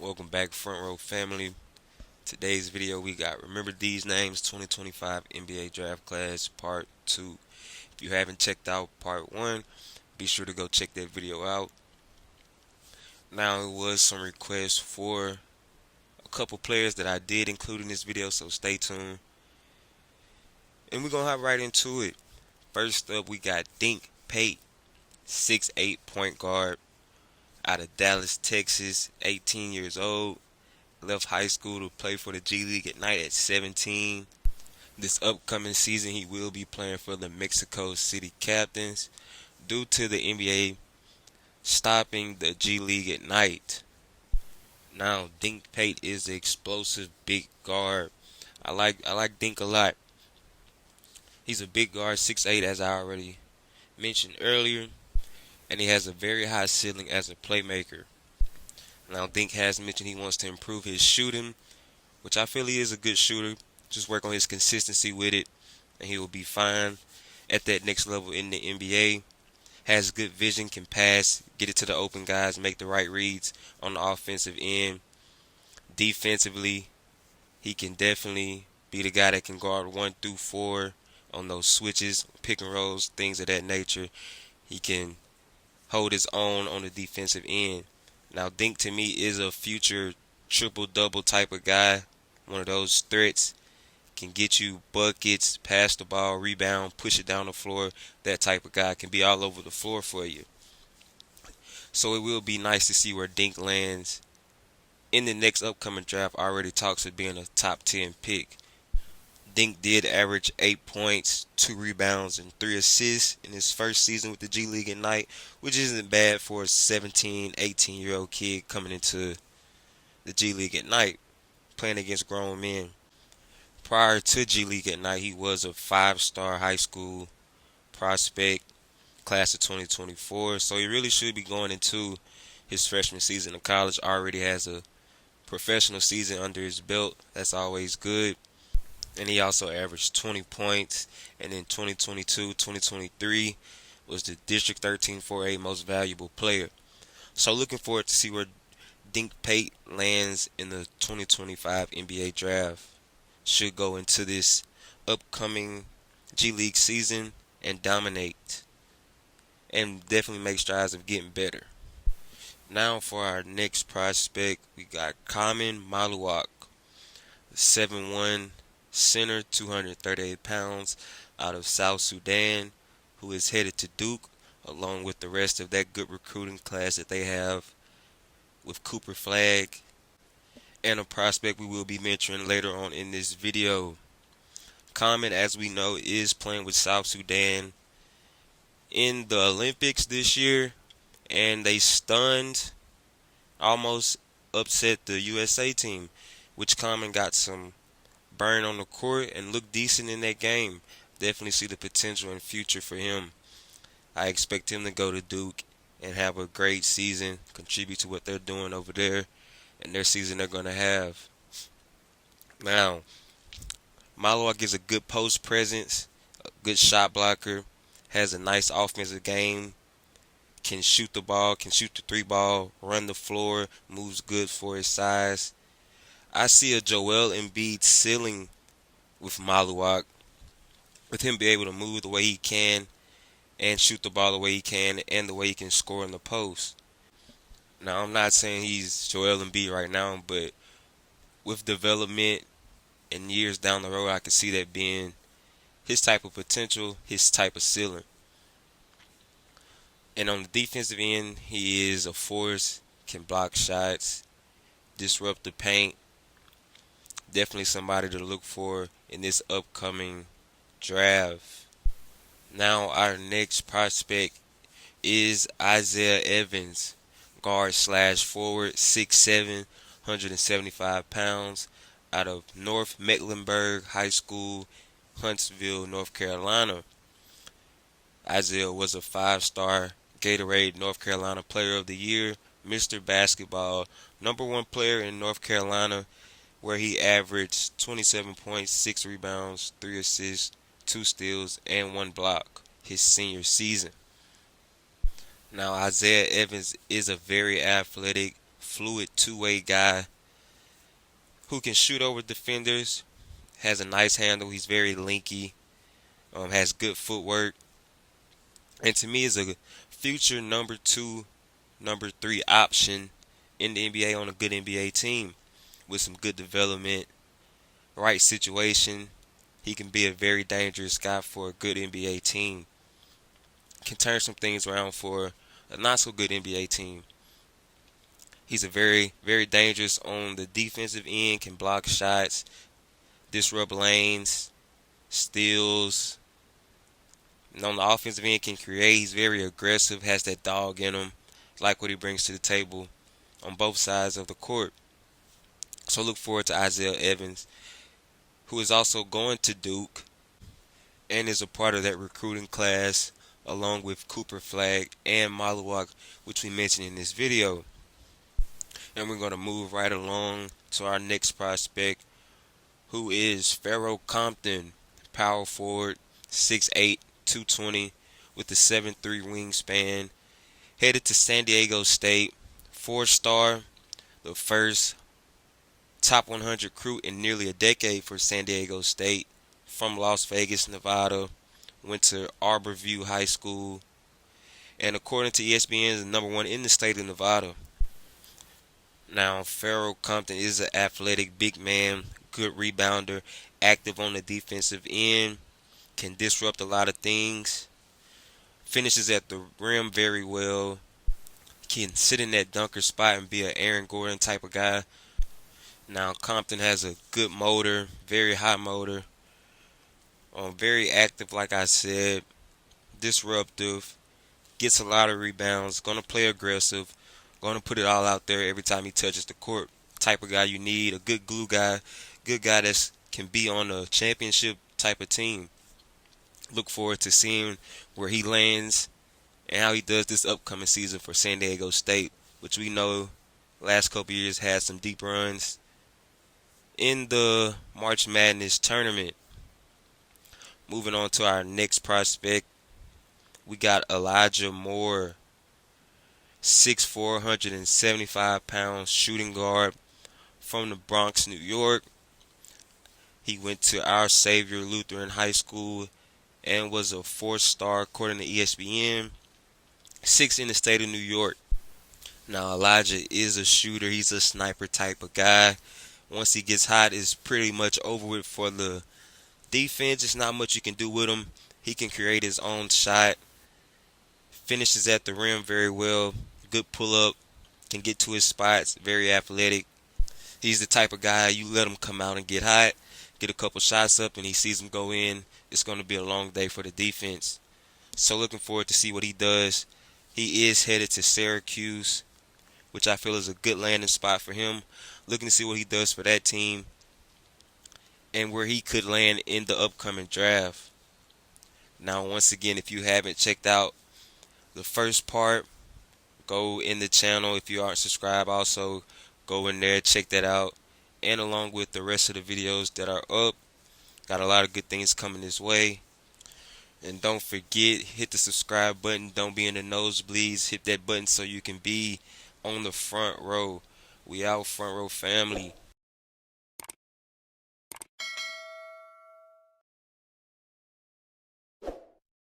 Welcome back, Front Row family. Today's video we got Remember These Names 2025 NBA Draft Class Part 2. If you haven't checked out Part 1, be sure to go check that video out. Now, it was some requests for a couple players that I did include in this video, so stay tuned. And we're going to hop right into it. First up, we got Dink Pate, 6'8" point guard out of Dallas, Texas, 18 years old. Left high school to play for the G League at night at 17. This upcoming season, he will be playing for the Mexico City Captains due to the NBA stopping the G League at night. Now, Dink Pate is an explosive big guard. I like Dink a lot. He's a big guard, 6'8", as I already mentioned earlier, and he has a very high ceiling as a playmaker. Now, Dink has mentioned he wants to improve his shooting, which I feel he is a good shooter. Just work on his consistency with it, and he will be fine at that next level in the NBA. Has good vision, can pass, get it to the open guys, make the right reads on the offensive end. Defensively, he can definitely be the guy that can guard 1 through 4 on those switches, pick and rolls, things of that nature. He can hold his own on the defensive end. Now, Dink to me is a future triple-double type of guy. One of those threats. Can get you buckets, pass the ball, rebound, push it down the floor. That type of guy can be all over the floor for you. So it will be nice to see where Dink lands in the next upcoming draft. Already talks of being a top 10 pick. Dink did average 8 points, 2 rebounds, and 3 assists in his first season with the G League at night, which isn't bad for a 17, 18-year-old kid coming into the G League at night, playing against grown men. Prior to G League at night, he was a 5-star high school prospect, class of 2024, so he really should be going into his freshman season of college. Already has a professional season under his belt. That's always good. And he also averaged 20 points, and in 2022-2023 was the District 13 4A most valuable player. So looking forward to see where Dink Pate lands in the 2025 NBA draft. Should go into this upcoming G League season and dominate, and definitely make strides of getting better. Now for our next prospect, we got Malok, 7'1" center, 238 pounds, out of South Sudan, who is headed to Duke, along with the rest of that good recruiting class that they have with Cooper Flag, and a prospect we will be mentioning later on in this video. Common, as we know, is playing with South Sudan in the Olympics this year, and they almost upset the USA team, which Common got some burn on the court and looked decent in that game. Definitely see the potential and future for him. I expect him to go to Duke and have a great season, contribute to what they're doing over there and their season they're going to have. Now, Malok is a good post presence, a good shot blocker, has a nice offensive game, can shoot the ball, can shoot the 3 ball, run the floor, moves good for his size. I see a Joel Embiid ceiling with Malok, with him being able to move the way he can and shoot the ball the way he can and the way he can score in the post. Now, I'm not saying he's Joel Embiid right now, but with development and years down the road, I could see that being his type of potential, his type of ceiling. And on the defensive end, he is a force, can block shots, disrupt the paint. Definitely somebody to look for in this upcoming draft. Now, our next prospect is Isaiah Evans, guard slash forward, 6'7", 175 pounds, out of North Mecklenburg High School, Huntsville, North Carolina. Isaiah was a 5-star Gatorade North Carolina Player of the Year, Mr. Basketball, #1 player in North Carolina, where he averaged 27 points, 6 rebounds, 3 assists, 2 steals, and 1 block his senior season. Now, Isaiah Evans is a very athletic fluid two-way guy who can shoot over defenders, has a nice handle. He's very linky, has good footwork, and to me is a future number two, number three option in the NBA on a good NBA team with some good development, right situation. He can be a very dangerous guy for a good NBA team. Can turn some things around for a not so good NBA team. He's a very dangerous on the defensive end, can block shots, disrupt lanes, steals. And on the offensive end, can create. He's very aggressive, has that dog in him. Like what he brings to the table on both sides of the court. So look forward to Isaiah Evans, who is also going to Duke and is a part of that recruiting class along with Cooper Flag and Malok, which we mentioned in this video. And we're going to move right along to our next prospect, who is Pharaoh Compton, power forward, 6'8", 220, with a 7'3" wingspan, headed to San Diego State, 4-star, the first top 100 recruit in nearly a decade for San Diego State, from Las Vegas, Nevada, went to Arborview High School, and according to ESPN, is the number one in the state of Nevada. Now, Pharaoh Compton is an athletic big man, good rebounder, active on the defensive end, can disrupt a lot of things, finishes at the rim very well, can sit in that dunker spot and be an Aaron Gordon type of guy. Now, Compton has a good motor, very high motor, very active, like I said, disruptive, gets a lot of rebounds, going to play aggressive, going to put it all out there every time he touches the court. Type of guy you need, a good glue guy, good guy that can be on a championship type of team. Look forward to seeing where he lands and how he does this upcoming season for San Diego State, which we know last couple years had some deep runs in the March Madness tournament. Moving on to our next prospect, we got Elijah Moore, 6'4", 175 pounds, shooting guard from the Bronx, New York. He went to Our Savior Lutheran High School and was a 4-star according to ESPN, 6 in the state of New York. Now, Elijah is a shooter. He's a sniper type of guy. Once he gets hot, it's pretty much over with for the defense. It's not much you can do with him. He can create his own shot. Finishes at the rim very well. Good pull-up. Can get to his spots. Very athletic. He's the type of guy you let him come out and get hot, get a couple shots up, and he sees him go in. It's going to be a long day for the defense. So looking forward to see what he does. He is headed to Syracuse, which I feel is a good landing spot for him. Looking to see what he does for that team and where he could land in the upcoming draft. Now, once again, if you haven't checked out the first part, go in the channel. If you aren't subscribed, also go in there, check that out. And along with the rest of the videos that are up, got a lot of good things coming this way. And don't forget, hit the subscribe button. Don't be in the nosebleeds. Hit that button so you can be on the front row. We out, front row family.